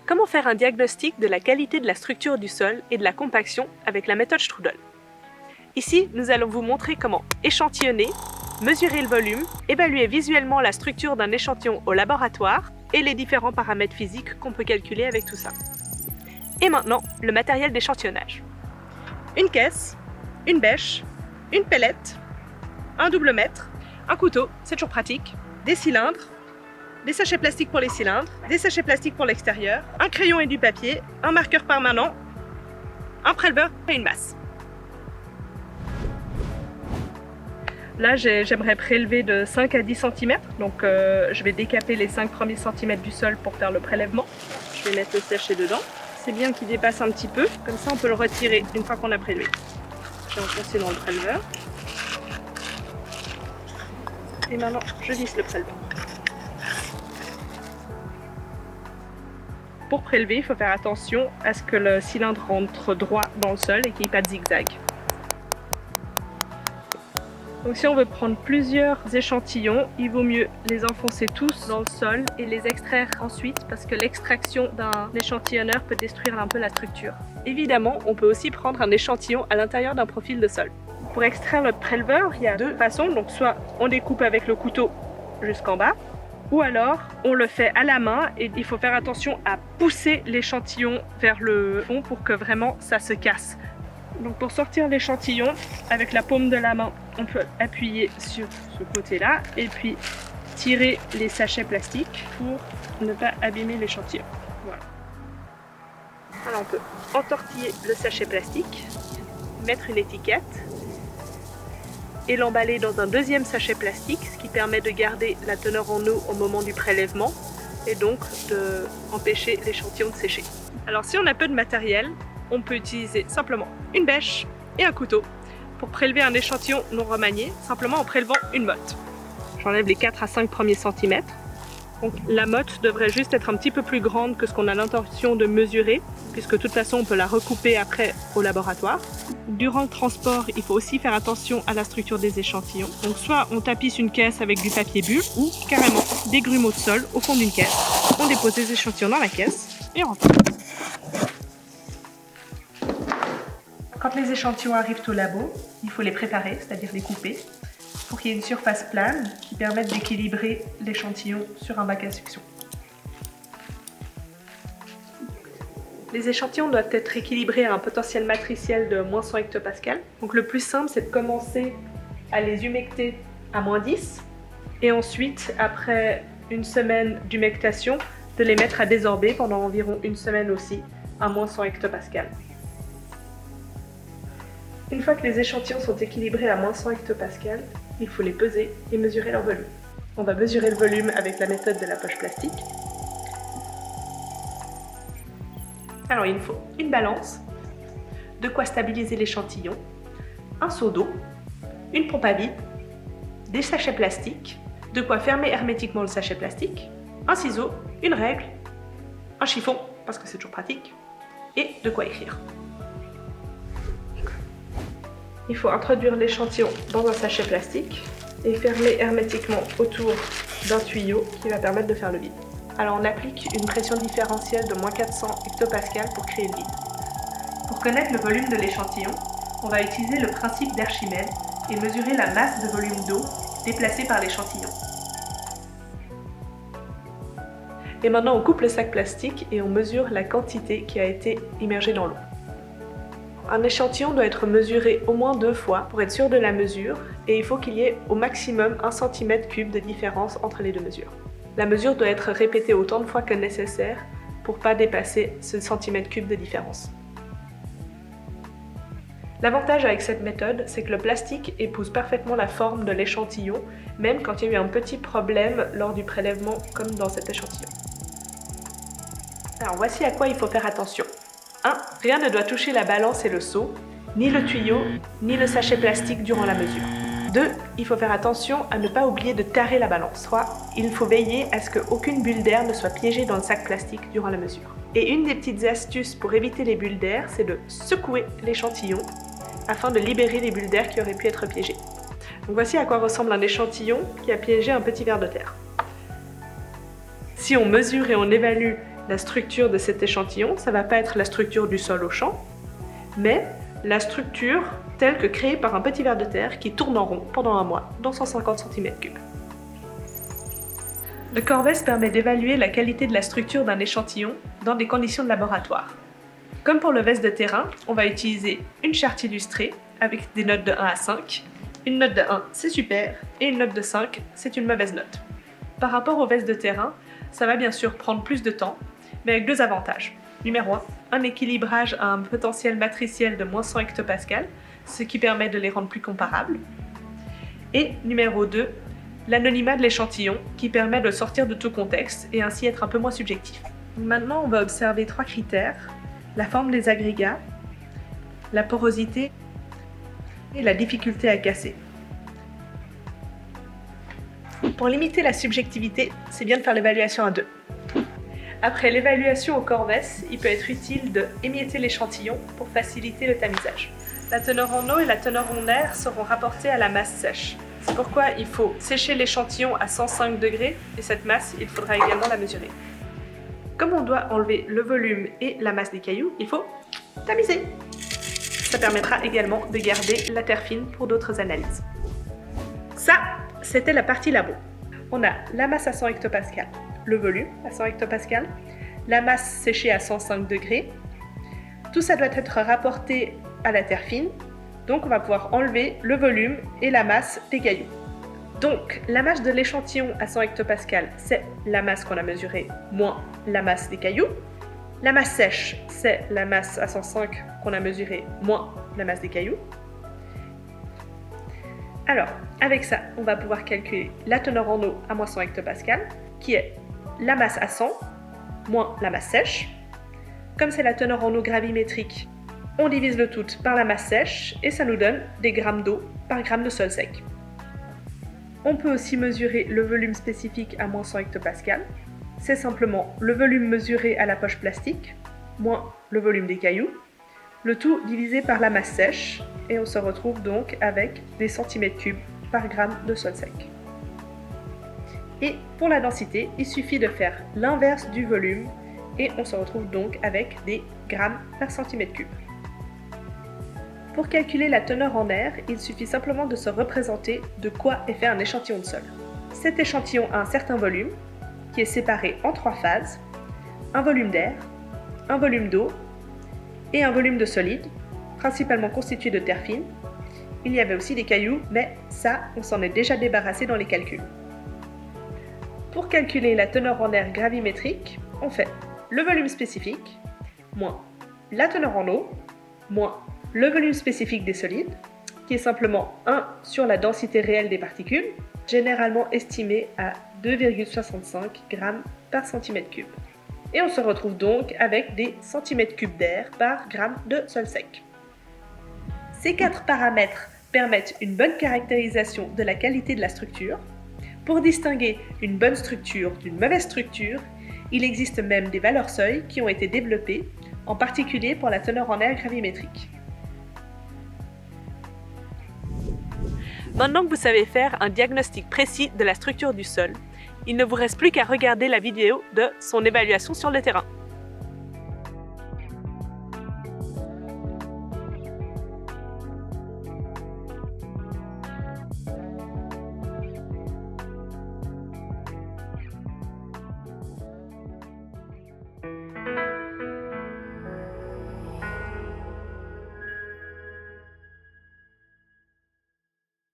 Comment faire un diagnostic de la qualité de la structure du sol et de la compaction avec la méthode Strudel? Ici, nous allons vous montrer comment échantillonner, mesurer le volume, évaluer visuellement la structure d'un échantillon au laboratoire et les différents paramètres physiques qu'on peut calculer avec tout ça. Et maintenant, le matériel d'échantillonnage. Une caisse, une bêche, une pellette, un double mètre, un couteau, c'est toujours pratique, des cylindres, des sachets plastiques pour les cylindres, des sachets plastiques pour l'extérieur, un crayon et du papier, un marqueur permanent, un préleveur et une masse. Là, j'aimerais prélever de 5 à 10 cm, donc je vais décaper les 5 premiers centimètres du sol pour faire le prélèvement. Je vais mettre le sachet dedans. C'est bien qu'il dépasse un petit peu, comme ça on peut le retirer une fois qu'on a prélevé. Je vais enfoncer dans le préleveur. Et maintenant, je visse le préleveur. Pour prélever, il faut faire attention à ce que le cylindre rentre droit dans le sol et qu'il n'y ait pas de zigzag. Donc si on veut prendre plusieurs échantillons, il vaut mieux les enfoncer tous dans le sol et les extraire ensuite parce que l'extraction d'un échantillonneur peut détruire un peu la structure. Évidemment, on peut aussi prendre un échantillon à l'intérieur d'un profil de sol. Pour extraire notre préleveur, il y a deux façons. Donc soit on découpe avec le couteau jusqu'en bas, ou alors on le fait à la main et il faut faire attention à pousser l'échantillon vers le fond pour que vraiment ça se casse. Donc pour sortir l'échantillon, avec la paume de la main, on peut appuyer sur ce côté-là et puis tirer les sachets plastiques pour ne pas abîmer l'échantillon. Voilà. Alors on peut entortiller le sachet plastique, mettre une étiquette et l'emballer dans un deuxième sachet plastique, ce qui permet de garder la teneur en eau au moment du prélèvement et donc d'empêcher l'échantillon de sécher. Alors si on a peu de matériel, on peut utiliser simplement une bêche et un couteau pour prélever un échantillon non remanié, simplement en prélevant une motte. J'enlève les 4 à 5 premiers centimètres. Donc la motte devrait juste être un petit peu plus grande que ce qu'on a l'intention de mesurer, puisque de toute façon on peut la recouper après au laboratoire. Durant le transport, il faut aussi faire attention à la structure des échantillons. Donc soit on tapisse une caisse avec du papier bulle, ou carrément des grumeaux de sol au fond d'une caisse. On dépose les échantillons dans la caisse et on repart. Quand les échantillons arrivent au labo, il faut les préparer, c'est-à-dire les couper, pour qu'il y ait une surface plane qui permette d'équilibrer l'échantillon sur un bac à succion. Les échantillons doivent être équilibrés à un potentiel matriciel de moins 100 hectopascales. Donc le plus simple, c'est de commencer à les humecter à moins 10 et ensuite, après une semaine d'humectation, de les mettre à désorber pendant environ une semaine aussi à moins 100 hectopascales. Une fois que les échantillons sont équilibrés à moins 100 hectopascales, il faut les peser et mesurer leur volume. On va mesurer le volume avec la méthode de la poche plastique. Alors il nous faut une balance, de quoi stabiliser l'échantillon, un seau d'eau, une pompe à vide, des sachets plastiques, de quoi fermer hermétiquement le sachet plastique, un ciseau, une règle, un chiffon, parce que c'est toujours pratique, et de quoi écrire. Il faut introduire l'échantillon dans un sachet plastique et fermer hermétiquement autour d'un tuyau qui va permettre de faire le vide. Alors on applique une pression différentielle de moins 400 hectopascales pour créer le vide. Pour connaître le volume de l'échantillon, on va utiliser le principe d'Archimède et mesurer la masse de volume d'eau déplacée par l'échantillon. Et maintenant on coupe le sac plastique et on mesure la quantité qui a été immergée dans l'eau. Un échantillon doit être mesuré au moins 2 fois pour être sûr de la mesure et il faut qu'il y ait au maximum 1 cm3 de différence entre les deux mesures. La mesure doit être répétée autant de fois que nécessaire pour ne pas dépasser ce cm3 de différence. L'avantage avec cette méthode, c'est que le plastique épouse parfaitement la forme de l'échantillon, même quand il y a eu un petit problème lors du prélèvement comme dans cet échantillon. Alors voici à quoi il faut faire attention. 1. Rien ne doit toucher la balance et le seau, ni le tuyau, ni le sachet plastique durant la mesure. 2. Il faut faire attention à ne pas oublier de tarer la balance, soit il faut veiller à ce qu'aucune bulle d'air ne soit piégée dans le sac plastique durant la mesure. Et une des petites astuces pour éviter les bulles d'air, c'est de secouer l'échantillon afin de libérer les bulles d'air qui auraient pu être piégées. Donc voici à quoi ressemble un échantillon qui a piégé un petit ver de terre. Si on mesure et on évalue la structure de cet échantillon, ça ne va pas être la structure du sol au champ, mais la structure telle que créée par un petit ver de terre qui tourne en rond pendant un mois dans 150 cm3. Le Corvès permet d'évaluer la qualité de la structure d'un échantillon dans des conditions de laboratoire. Comme pour le vest de terrain, on va utiliser une charte illustrée avec des notes de 1 à 5. Une note de 1, c'est super, et une note de 5, c'est une mauvaise note. Par rapport au vest de terrain, ça va bien sûr prendre plus de temps, mais avec deux avantages. Numéro 1, un équilibrage à un potentiel matriciel de moins 100 hectopascales, ce qui permet de les rendre plus comparables. Et numéro 2, l'anonymat de l'échantillon qui permet de sortir de tout contexte et ainsi être un peu moins subjectif. Maintenant, on va observer trois critères: la forme des agrégats, la porosité et la difficulté à casser. Pour limiter la subjectivité, c'est bien de faire l'évaluation à deux. Après l'évaluation au Corvès, il peut être utile d'émietter l'échantillon pour faciliter le tamisage. La teneur en eau et la teneur en air seront rapportées à la masse sèche. C'est pourquoi il faut sécher l'échantillon à 105 degrés et cette masse, il faudra également la mesurer. Comme on doit enlever le volume et la masse des cailloux, il faut tamiser. Ça permettra également de garder la terre fine pour d'autres analyses. Ça, c'était la partie labo. On a la masse à 100 hectopascales, le volume à 100 hectopascales, la masse séchée à 105 degrés. Tout ça doit être rapporté à la terre fine, donc on va pouvoir enlever le volume et la masse des cailloux. Donc la masse de l'échantillon à 100 hectopascales, c'est la masse qu'on a mesurée moins la masse des cailloux. La masse sèche, c'est la masse à 105 qu'on a mesurée moins la masse des cailloux. Alors, avec ça, on va pouvoir calculer la teneur en eau à moins 100 hectopascales, qui est la masse à 100 moins la masse sèche. Comme c'est la teneur en eau gravimétrique, on divise le tout par la masse sèche et ça nous donne des grammes d'eau par gramme de sol sec. On peut aussi mesurer le volume spécifique à moins 100 hectopascales. C'est simplement le volume mesuré à la poche plastique, moins le volume des cailloux, le tout divisé par la masse sèche, et on se retrouve donc avec des centimètres cubes par gramme de sol sec. Et pour la densité, il suffit de faire l'inverse du volume, et on se retrouve donc avec des grammes par centimètre cube. Pour calculer la teneur en air, il suffit simplement de se représenter de quoi est fait un échantillon de sol. Cet échantillon a un certain volume, qui est séparé en trois phases: un volume d'air, un volume d'eau et un volume de solide, principalement constitué de terre fine. Il y avait aussi des cailloux, mais ça, on s'en est déjà débarrassé dans les calculs. Pour calculer la teneur en air gravimétrique, on fait le volume spécifique, moins la teneur en eau, moins le volume spécifique des solides, qui est simplement 1 sur la densité réelle des particules, généralement estimée à 2,65 grammes par centimètre cube. Et on se retrouve donc avec des centimètres cubes d'air par gramme de sol sec. Ces quatre paramètres permettent une bonne caractérisation de la qualité de la structure. Pour distinguer une bonne structure d'une mauvaise structure, il existe même des valeurs seuil qui ont été développées, en particulier pour la teneur en air gravimétrique. Maintenant que vous savez faire un diagnostic précis de la structure du sol, il ne vous reste plus qu'à regarder la vidéo de son évaluation sur le terrain.